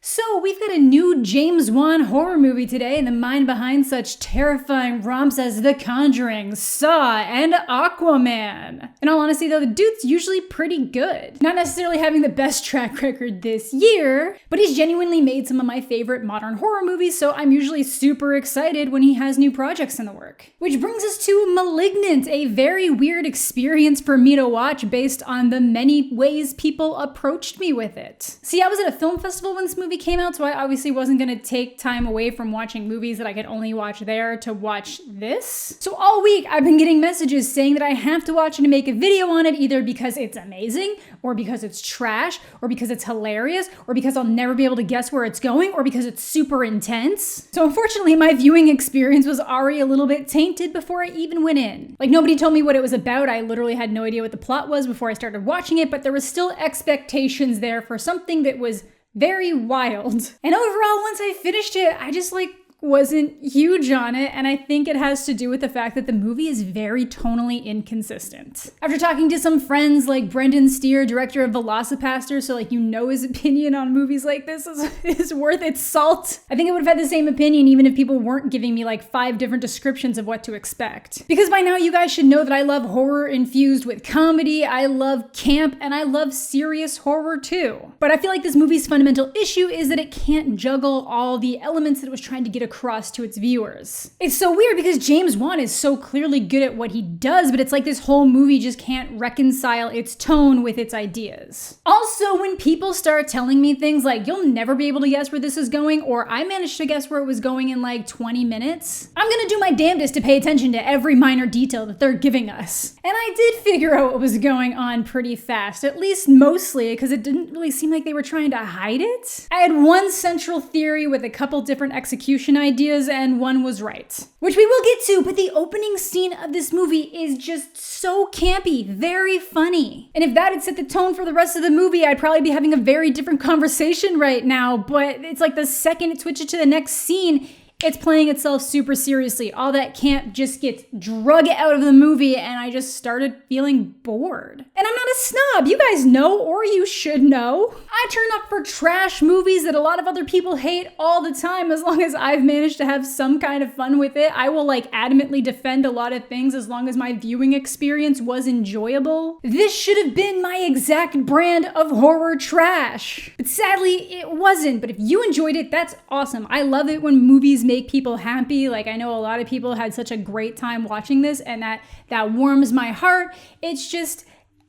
So we've got a new James Wan horror movie today, and the mind behind such terrifying romps as The Conjuring, Saw, and Aquaman. In all honesty though, the dude's usually pretty good. Not necessarily having the best track record this year, but he's genuinely made some of my favorite modern horror movies, so I'm usually super excited when he has new projects in the work. Which brings us to Malignant, a very weird experience for me to watch based on the many ways people approached me with it. See, I was at a film festival when this movie came out, so I obviously wasn't gonna take time away from watching movies that I could only watch there to watch this. So all week I've been getting messages saying that I have to watch it and make a video on it, either because it's amazing, or because it's trash, or because it's hilarious, or because I'll never be able to guess where it's going, or because it's super intense. So unfortunately, my viewing experience was already a little bit tainted before I even went in. Like, nobody told me what it was about. I literally had no idea what the plot was before I started watching it, but there was still expectations there for something that was very wild. And overall, once I finished it, I just wasn't huge on it, and I think it has to do with the fact that the movie is very tonally inconsistent. After talking to some friends like Brendan Steer, director of Velocipaster, so his opinion on movies like this is worth its salt. I think I would have had the same opinion even if people weren't giving me 5 different descriptions of what to expect. Because by now you guys should know that I love horror infused with comedy, I love camp, and I love serious horror too. But I feel like this movie's fundamental issue is that it can't juggle all the elements that it was trying to get across to its viewers. It's so weird because James Wan is so clearly good at what he does, but it's like this whole movie just can't reconcile its tone with its ideas. Also, when people start telling me things like, you'll never be able to guess where this is going, or I managed to guess where it was going in 20 minutes, I'm gonna do my damnedest to pay attention to every minor detail that they're giving us. And I did figure out what was going on pretty fast, at least mostly, because it didn't really seem like they were trying to hide it. I had one central theory with a couple different execution ideas, and one was right. Which we will get to, but the opening scene of this movie is just so campy, very funny. And if that had set the tone for the rest of the movie, I'd probably be having a very different conversation right now, but it's like the second it switches to the next scene, it's playing itself super seriously. All that camp just gets drug out of the movie, and I just started feeling bored. And I'm not a snob, you guys know, or you should know. I turn up for trash movies that a lot of other people hate all the time. As long as I've managed to have some kind of fun with it, I will adamantly defend a lot of things as long as my viewing experience was enjoyable. This should have been my exact brand of horror trash. But sadly, it wasn't. But if you enjoyed it, that's awesome. I love it when movies make people happy. I know a lot of people had such a great time watching this, and that warms my heart. It's just,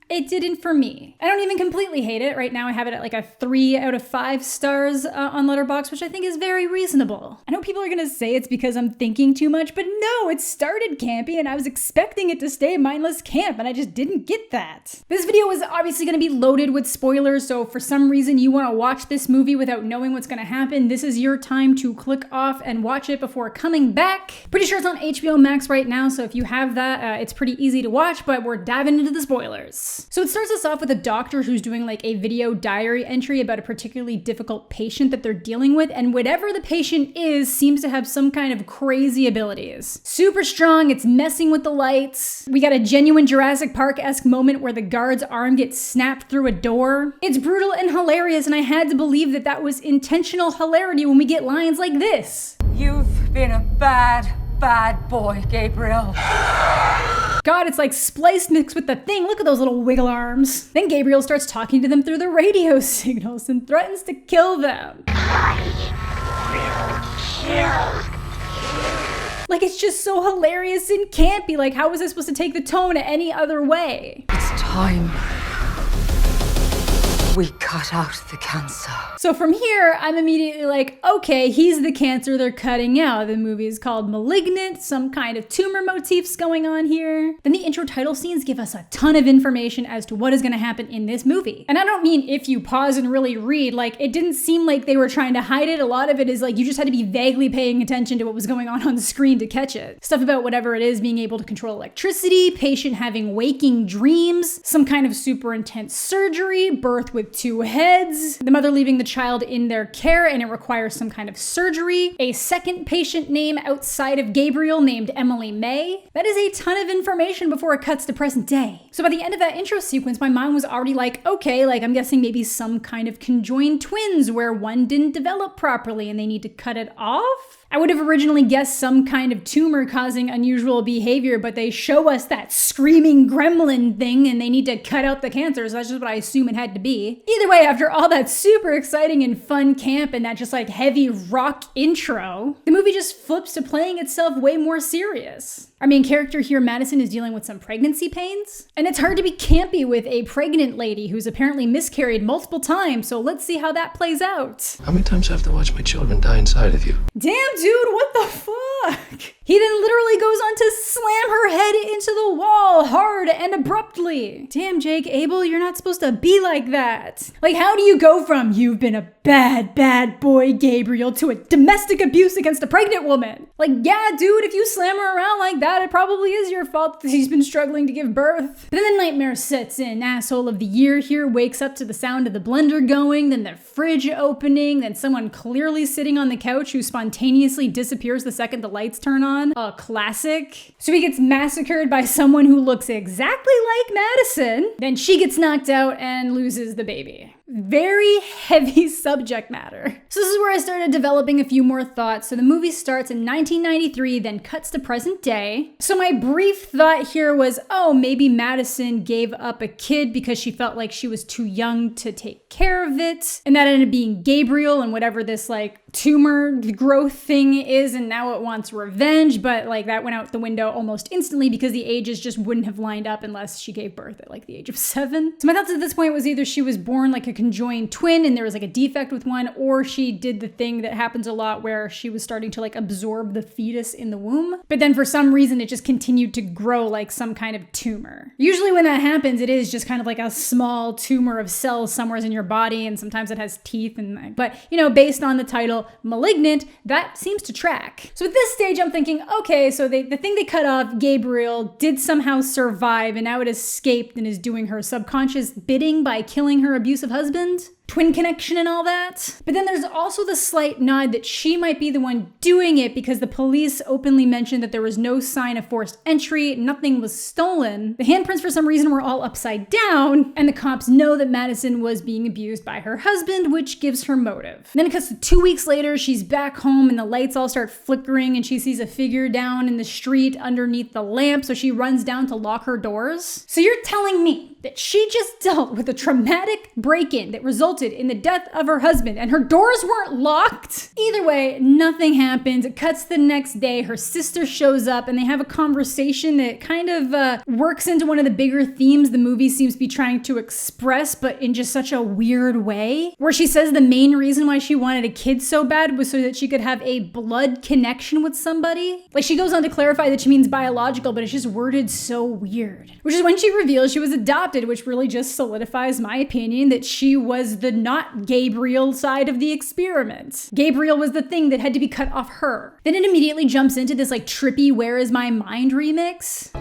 it didn't for me. I don't even completely hate it. Right now I have it at a 3 out of 5 stars on Letterboxd, which I think is very reasonable. I know people are gonna say it's because I'm thinking too much, but no, it started campy and I was expecting it to stay mindless camp, and I just didn't get that. This video is obviously gonna be loaded with spoilers, so if for some reason you wanna watch this movie without knowing what's gonna happen, this is your time to click off and watch it before coming back. Pretty sure it's on HBO Max right now, so if you have that, it's pretty easy to watch, but we're diving into the spoilers. So it starts us off with a doctor who's doing a video diary entry about a particularly difficult patient that they're dealing with, and whatever the patient is seems to have some kind of crazy abilities. Super strong, it's messing with the lights. We got a genuine Jurassic Park-esque moment where the guard's arm gets snapped through a door. It's brutal and hilarious, and I had to believe that that was intentional hilarity when we get lines like this. You've been a bad boy, Gabriel. God, it's spliced mixed with the thing. Look at those little wiggle arms. Then Gabriel starts talking to them through the radio signals and threatens to kill them. It's just so hilarious and campy. How was I supposed to take the tone any other way? It's time we cut out the cancer. So from here, I'm immediately okay, he's the cancer they're cutting out. The movie is called Malignant, some kind of tumor motifs going on here. Then the intro title scenes give us a ton of information as to what is gonna happen in this movie. And I don't mean if you pause and really read, it didn't seem like they were trying to hide it. A lot of it is you just had to be vaguely paying attention to what was going on the screen to catch it. Stuff about whatever it is being able to control electricity, patient having waking dreams, some kind of super intense surgery, birth with with 2 heads, the mother leaving the child in their care and it requires some kind of surgery, a second patient name outside of Gabriel named Emily May. That is a ton of information before it cuts to present day. So by the end of that intro sequence, my mind was already like, okay, like I'm guessing maybe some kind of conjoined twins where one didn't develop properly and they need to cut it off. I would have originally guessed some kind of tumor causing unusual behavior, but they show us that screaming gremlin thing and they need to cut out the cancer, so that's just what I assume it had to be. Either way, after all that super exciting and fun camp and that just like heavy rock intro, the movie just flips to playing itself way more serious. Our main character here, Madison, is dealing with some pregnancy pains, and it's hard to be campy with a pregnant lady who's apparently miscarried multiple times, so let's see how that plays out. How many times do I have to watch my children die inside of you? Damn, dude, what the fuck? He then literally goes on to slam her head into the wall hard and abruptly. Damn, Jake, Abel, you're not supposed to be like that. Like, how do you go from you've been a bad boy, Gabriel, to a domestic abuse against a pregnant woman? Like, yeah, dude, if you slam her around like that, it probably is your fault that she's been struggling to give birth. But then the nightmare sets in. Asshole of the year here wakes up to the sound of the blender going, then the fridge opening, then someone clearly sitting on the couch who spontaneously disappears the second the lights turn on. A classic. So he gets massacred by someone who looks exactly like Madison. Then she gets knocked out and loses the baby. Very heavy subject matter. So this is where I started developing a few more thoughts. So the movie starts in 1993, then cuts to present day. So my brief thought here was, oh, maybe Madison gave up a kid because she felt like she was too young to take care of it. And that ended up being Gabriel and whatever this like tumor growth thing is, and now it wants revenge, but like that went out the window almost instantly because the ages just wouldn't have lined up unless she gave birth at like the age of 7. So my thoughts at this point was either she was born like a conjoined twin and there was like a defect with one, or she did the thing that happens a lot where she was starting to like absorb the fetus in the womb, but then for some reason it just continued to grow like some kind of tumor. Usually when that happens, it is just kind of like a small tumor of cells somewhere in your body, and sometimes it has teeth, and but you know, based on the title Malignant, that seems to track. So at this stage I'm thinking, okay, so the thing they cut off, Gabriel, did somehow survive and now it escaped and is doing her subconscious bidding by killing her abusive husband. Twin connection and all that. But then there's also the slight nod that she might be the one doing it because the police openly mentioned that there was no sign of forced entry, nothing was stolen. The handprints for some reason were all upside down, and the cops know that Madison was being abused by her husband, which gives her motive. And then it cuts to 2 weeks later, she's back home and the lights all start flickering and she sees a figure down in the street underneath the lamp, so she runs down to lock her doors. So you're telling me that she just dealt with a traumatic break-in that resulted in the death of her husband and her doors weren't locked? Either way, nothing happens. It cuts the next day. Her sister shows up and they have a conversation that kind of works into one of the bigger themes the movie seems to be trying to express, but in just such a weird way, where she says the main reason why she wanted a kid so bad was so that she could have a blood connection with somebody. Like, she goes on to clarify that she means biological, but it's just worded so weird. Which is when she reveals she was adopted, which really just solidifies my opinion that she was the not Gabriel side of the experiment. Gabriel was the thing that had to be cut off her. Then it immediately jumps into this like trippy Where Is My Mind remix.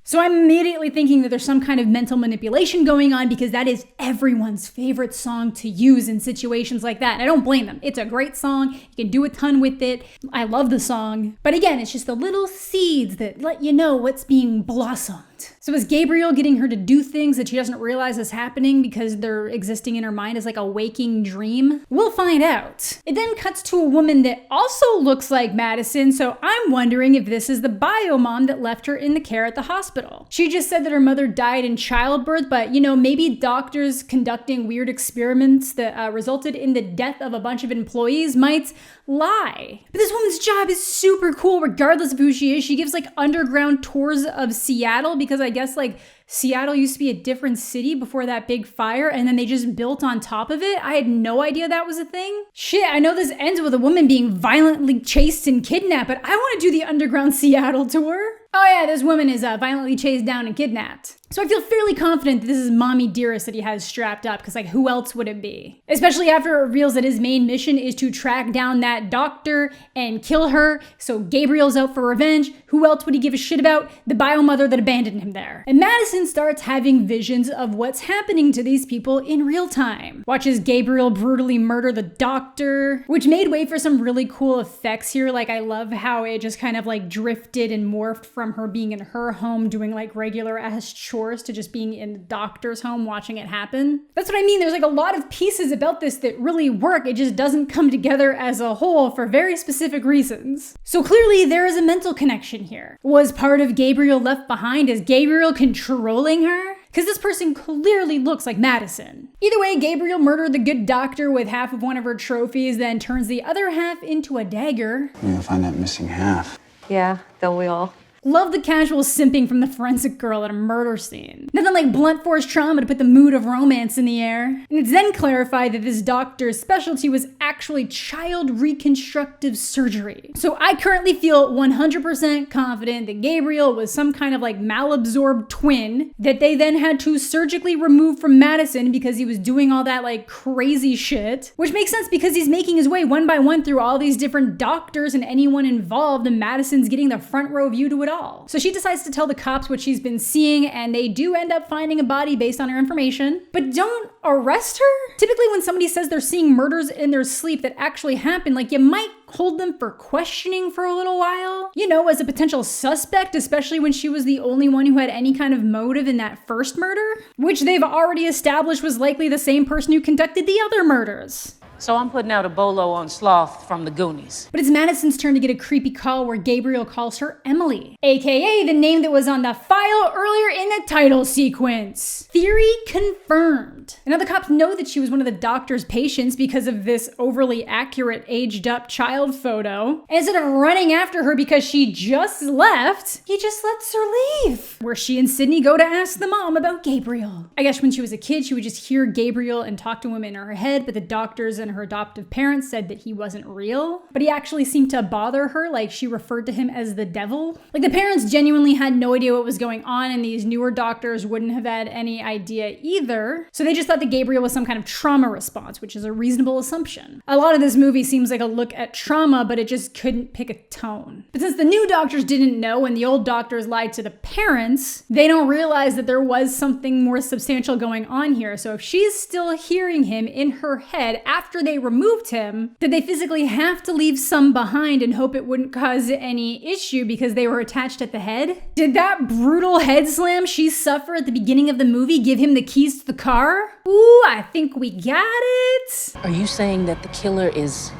So I'm immediately thinking that there's some kind of mental manipulation going on because that is everyone's favorite song to use in situations like that. And I don't blame them. It's a great song. You can do a ton with it. I love the song. But again, it's just the little seeds that let you know what's being blossomed. So is Gabriel getting her to do things that she doesn't realize is happening because they're existing in her mind as like a waking dream? We'll find out. It then cuts to a woman that also looks like Madison, so I'm wondering if this is the bio mom that left her in the care at the hospital. She just said that her mother died in childbirth, but you know, maybe doctors conducting weird experiments that resulted in the death of a bunch of employees might lie. But this woman's job is super cool regardless of who she is. She gives like underground tours of Seattle because I guess like Seattle used to be a different city before that big fire and then they just built on top of it. I had no idea that was a thing. Shit, I know this ends with a woman being violently chased and kidnapped, but I want to do the underground Seattle tour. oh yeah, this woman is violently chased down and kidnapped. So I feel fairly confident that this is Mommy Dearest that he has strapped up, because like who else would it be? Especially after it reveals that his main mission is to track down that doctor and kill her, so Gabriel's out for revenge. Who else would he give a shit about? The bio mother that abandoned him there. And Madison starts having visions of what's happening to these people in real time. Watches Gabriel brutally murder the doctor, which made way for some really cool effects here. Like I love how it just kind of like drifted and morphed from her being in her home doing like regular ass chores to just being in the doctor's home watching it happen. That's what I mean. There's like a lot of pieces about this that really work. It just doesn't come together as a whole for very specific reasons. So clearly there is a mental connection here. Was part of Gabriel left behind? Is Gabriel controlling her? Because this person clearly looks like Madison. Either way, Gabriel murdered the good doctor with half of one of her trophies, then turns the other half into a dagger. You'll find that missing half. Yeah, don't we all? Love the casual simping from the forensic girl at a murder scene. Nothing like blunt force trauma to put the mood of romance in the air. And it's then clarified that this doctor's specialty was actually child reconstructive surgery. So I currently feel 100% confident that Gabriel was some kind of like malabsorbed twin that they then had to surgically remove from Madison because he was doing all that like crazy shit. Which makes sense because he's making his way one by one through all these different doctors and anyone involved, and Madison's getting the front row view to it all. So she decides to tell the cops what she's been seeing, and they do end up finding a body based on her information, but don't arrest her? Typically when somebody says they're seeing murders in their sleep that actually happen, like you might hold them for questioning for a little while, you know, as a potential suspect, especially when she was the only one who had any kind of motive in that first murder, which they've already established was likely the same person who conducted the other murders. So I'm putting out a bolo on Sloth from the Goonies. But it's Madison's turn to get a creepy call where Gabriel calls her Emily, aka the name that was on the file earlier in the title sequence. Theory confirmed. And now the cops know that she was one of the doctor's patients because of this overly accurate aged up child photo. And instead of running after her because she just left, he just lets her leave. Where she and Sydney go to ask the mom about Gabriel. I guess when she was a kid, she would just hear Gabriel and talk to him in her head, but the doctors and her adoptive parents said that he wasn't real, but he actually seemed to bother her, like she referred to him as the devil. Like the parents genuinely had no idea what was going on, and these newer doctors wouldn't have had any idea either. So they just thought that Gabriel was some kind of trauma response, which is a reasonable assumption. A lot of this movie seems like a look at trauma, but it just couldn't pick a tone. But since the new doctors didn't know and the old doctors lied to the parents, they don't realize that there was something more substantial going on here. So if she's still hearing him in her head after they removed him, did they physically have to leave some behind and hope it wouldn't cause any issue because they were attached at the head? Did that brutal head slam she suffered at the beginning of the movie give him the keys to the car? Ooh, I think we got it. Are you saying that the killer is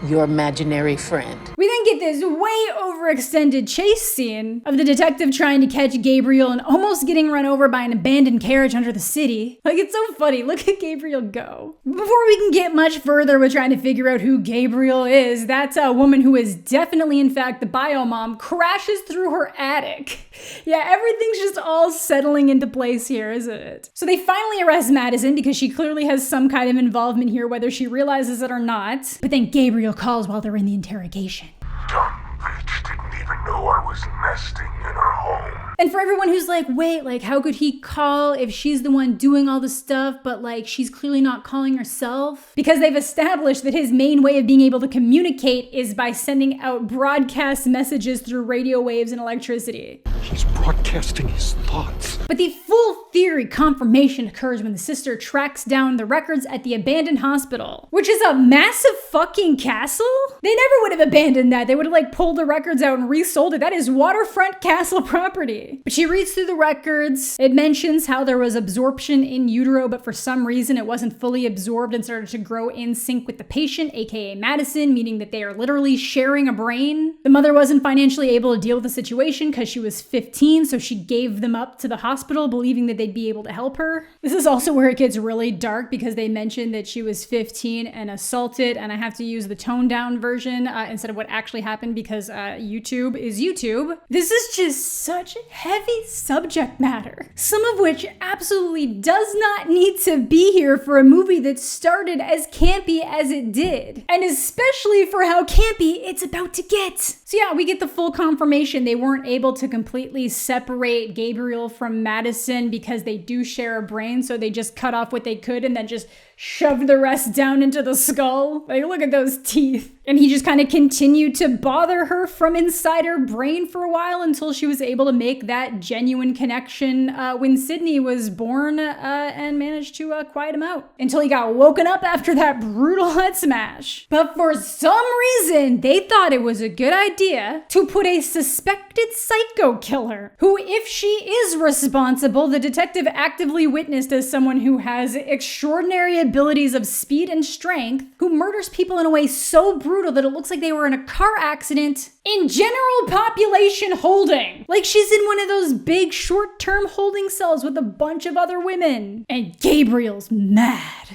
your imaginary friend? We then get this way overextended chase scene of the detective trying to catch Gabriel and almost getting run over by an abandoned carriage under the city. Like, it's so funny. Look at Gabriel go. Before we can get much further with trying to figure out who Gabriel is, that's a woman who is definitely, in fact, the bio mom, crashes through her attic. Yeah, everything's just all settling into place here, isn't it? So they finally arrest Madison because she clearly has some kind of involvement here, whether she realizes it or not. But then Gabriel calls while they're in the interrogation. Dumb bitch didn't even know I was nesting in her home. And for everyone who's like, wait, like, how could he call if she's the one doing all the stuff, but like, she's clearly not calling herself? Because they've established that his main way of being able to communicate is by sending out broadcast messages through radio waves and electricity. He's broadcasting his thoughts. But the full theory confirmation occurs when the sister tracks down the records at the abandoned hospital, which is a massive fucking castle. They never would have abandoned that. They would have like pulled the records out and resold it. That is waterfront castle property. But she reads through the records. It mentions how there was absorption in utero, but for some reason it wasn't fully absorbed and started to grow in sync with the patient, aka Madison, meaning that they are literally sharing a brain. The mother wasn't financially able to deal with the situation because she was 15, so she gave them up to the hospital, believing that they'd be able to help her. This is also where it gets really dark because they mentioned that she was 15 and assaulted, and I have to use the toned down version instead of what actually happened because YouTube is YouTube. This is just such heavy subject matter, some of which absolutely does not need to be here for a movie that started as campy as it did, and especially for how campy it's about to get. So yeah, we get the full confirmation they weren't able to completely separate Gabriel from Madison because they do share a brain, so they just cut off what they could and then just shoved the rest down into the skull. Like, look at those teeth. And he just kind of continued to bother her from inside her brain for a while until she was able to make that genuine connection when Sydney was born and managed to quiet him out until he got woken up after that brutal head smash. But for some reason, they thought it was a good idea to put a suspected psycho killer, who, if she is responsible, the detective actively witnessed as someone who has extraordinary abilities of speed and strength, who murders people in a way so brutal that it looks like they were in a car accident in general population holding. Like she's in one of those big short-term holding cells with a bunch of other women. And Gabriel's mad.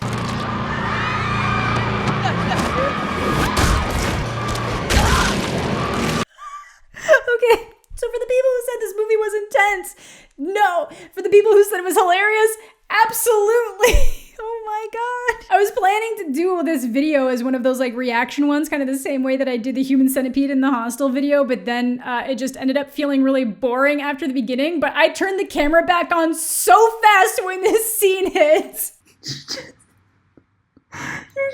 Okay, so for the people who said this movie was intense, no. For the people who said it was hilarious, absolutely. Oh my god. I was planning to do this video as one of those like reaction ones, kind of the same way that I did the Human Centipede in the Hostel video, but then it just ended up feeling really boring after the beginning, but I turned the camera back on so fast when this scene hits. You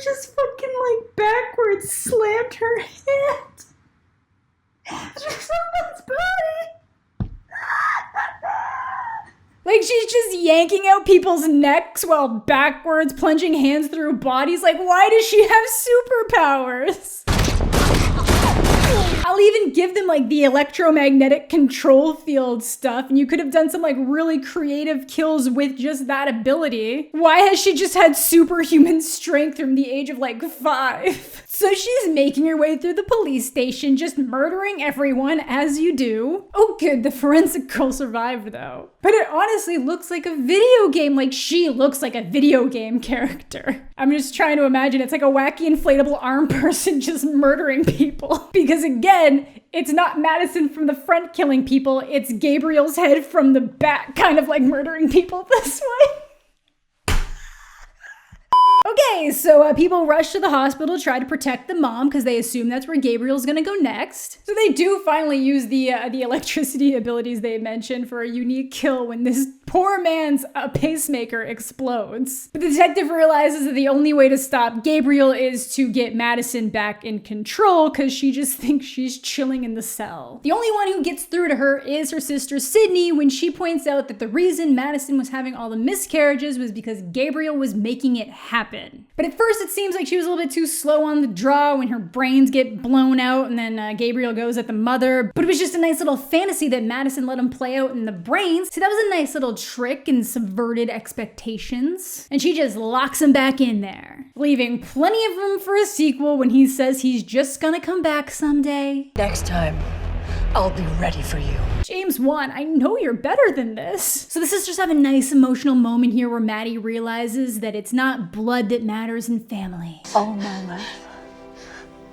just fucking like backwards slammed her hand. Just someone's body. Like she's just yanking out people's necks while backwards plunging hands through bodies. Like, why does she have superpowers? I'll even give them like the electromagnetic control field stuff, and you could have done some like really creative kills with just that ability. Why has she just had superhuman strength from the age of like 5? So she's making her way through the police station, just murdering everyone as you do. Oh good, the forensic girl survived though. But it honestly looks like a video game, like she looks like a video game character. I'm just trying to imagine it's like a wacky inflatable arm person just murdering people. Because again, it's not Madison from the front killing people, it's Gabriel's head from the back kind of like murdering people this way. Okay, so people rush to the hospital to try to protect the mom because they assume that's where Gabriel's gonna go next. So they do finally use the electricity abilities they mentioned for a unique kill when this poor man's pacemaker explodes. But the detective realizes that the only way to stop Gabriel is to get Madison back in control because she just thinks she's chilling in the cell. The only one who gets through to her is her sister Sydney when she points out that the reason Madison was having all the miscarriages was because Gabriel was making it happen. But at first it seems like she was a little bit too slow on the draw when her brains get blown out and then Gabriel goes at the mother. But it was just a nice little fantasy that Madison let him play out in the brains. So that was a nice little trick and subverted expectations. And she just locks him back in there, leaving plenty of room for a sequel when he says he's just gonna come back someday. Next time, I'll be ready for you. James Wan, I know you're better than this. So the sisters have a nice emotional moment here where Maddie realizes that it's not blood that matters in family. All my life,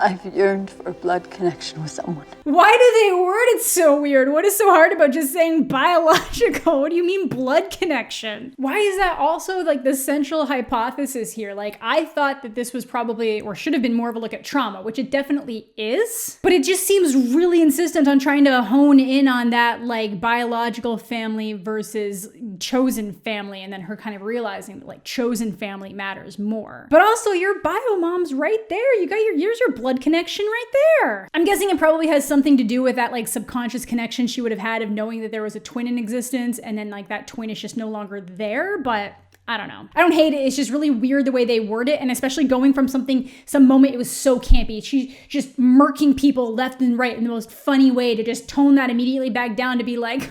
I've yearned for a blood connection with someone. Why do they word it so weird? What is so hard about just saying biological? What do you mean blood connection? Why is that also like the central hypothesis here? Like I thought that this was probably, or should have been more of a look at trauma, which it definitely is, but it just seems really insistent on trying to hone in on that like biological family versus chosen family, and then her kind of realizing that like chosen family matters more. But also your bio mom's right there. You got your blood connection right there. I'm guessing it probably has something to do with that like subconscious connection she would have had of knowing that there was a twin in existence and then like that twin is just no longer there, but I don't know. I don't hate it. It's just really weird the way they word it, and especially going from some moment it was so campy. She's just murking people left and right in the most funny way to just tone that immediately back down to be like,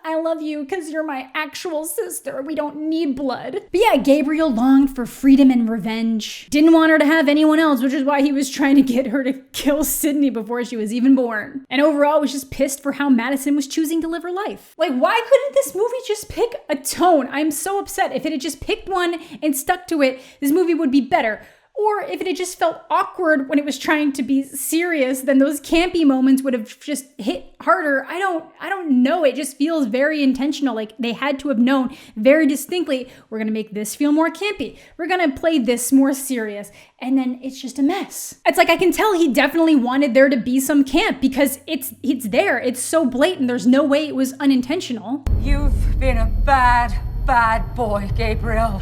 I love you because you're my actual sister. We don't need blood. But yeah, Gabriel longed for freedom and revenge. Didn't want her to have anyone else, which is why he was trying to get her to kill Sydney before she was even born. And overall, was just pissed for how Madison was choosing to live her life. Like, why couldn't this movie just pick a tone? I'm so upset. If it had just picked one and stuck to it, this movie would be better. Or if it had just felt awkward when it was trying to be serious, then those campy moments would have just hit harder. I don't know. It just feels very intentional. Like they had to have known very distinctly, we're going to make this feel more campy. We're going to play this more serious. And then it's just a mess. It's like I can tell he definitely wanted there to be some camp because it's there. It's so blatant. There's no way it was unintentional. You've been a bad boy, Gabriel.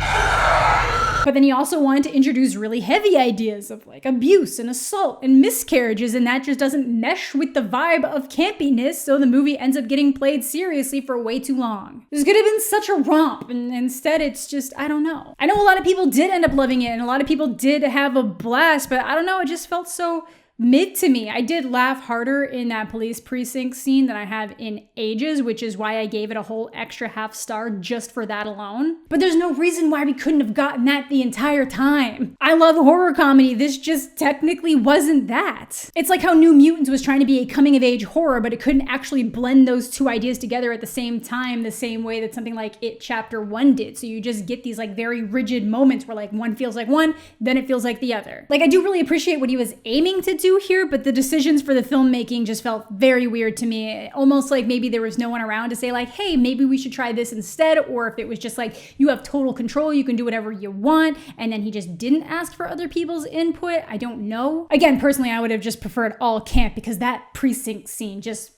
But then he also wanted to introduce really heavy ideas of like abuse and assault and miscarriages, and that just doesn't mesh with the vibe of campiness, so the movie ends up getting played seriously for way too long. This could have been such a romp, and instead it's just, I don't know. I know a lot of people did end up loving it, and a lot of people did have a blast, but I don't know, it just felt so mid to me. I did laugh harder in that police precinct scene than I have in ages, which is why I gave it a whole extra half star just for that alone. But there's no reason why we couldn't have gotten that the entire time. I love horror comedy. This just technically wasn't that. It's like how New Mutants was trying to be a coming of age horror, but it couldn't actually blend those two ideas together at the same time, the same way that something like It Chapter 1 did. So you just get these like very rigid moments where like one feels like one, then it feels like the other. Like I do really appreciate what he was aiming to do here, but the decisions for the filmmaking just felt very weird to me. Almost like maybe there was no one around to say like, hey, maybe we should try this instead, or if it was just like, you have total control, you can do whatever you want, and then he just didn't ask for other people's input. I don't know. Again, personally, I would have just preferred all camp because that precinct scene just...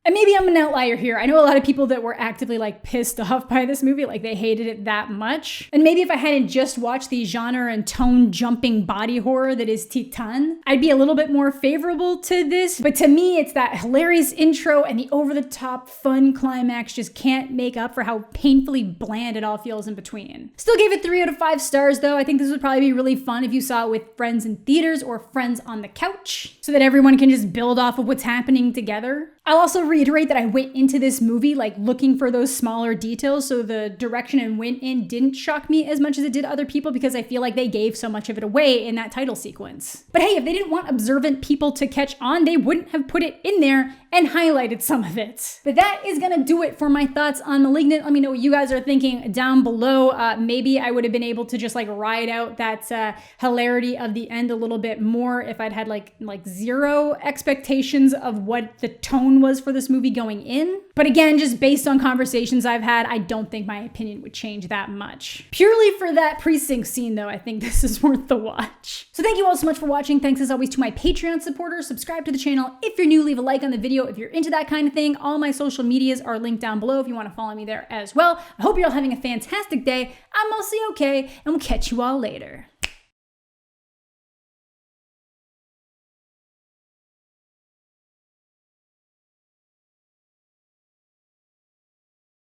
And maybe I'm an outlier here. I know a lot of people that were actively like pissed off by this movie, like they hated it that much. And maybe if I hadn't just watched the genre and tone jumping body horror that is Titan, I'd be a little bit more favorable to this. But to me, it's that hilarious intro and the over-the-top fun climax just can't make up for how painfully bland it all feels in between. Still gave it 3 out of 5 stars though. I think this would probably be really fun if you saw it with friends in theaters or friends on the couch so that everyone can just build off of what's happening together. I'll also reiterate that I went into this movie like looking for those smaller details, so the direction it went in didn't shock me as much as it did other people because I feel like they gave so much of it away in that title sequence. But hey, if they didn't want observant people to catch on, they wouldn't have put it in there and highlighted some of it. But that is gonna do it for my thoughts on Malignant. Let me know what you guys are thinking down below. Maybe I would have been able to just like ride out that hilarity of the end a little bit more if I'd had like zero expectations of what the tone was for this movie going in. But again, just based on conversations I've had, I don't think my opinion would change that much. Purely for that precinct scene though, I think this is worth the watch. So thank you all so much for watching. Thanks as always to my Patreon supporters. Subscribe to the channel if you're new, leave a like on the video if you're into that kind of thing. All my social medias are linked down below if you want to follow me there as well. I hope you're all having a fantastic day. I'm mostly okay, and we'll catch you all later.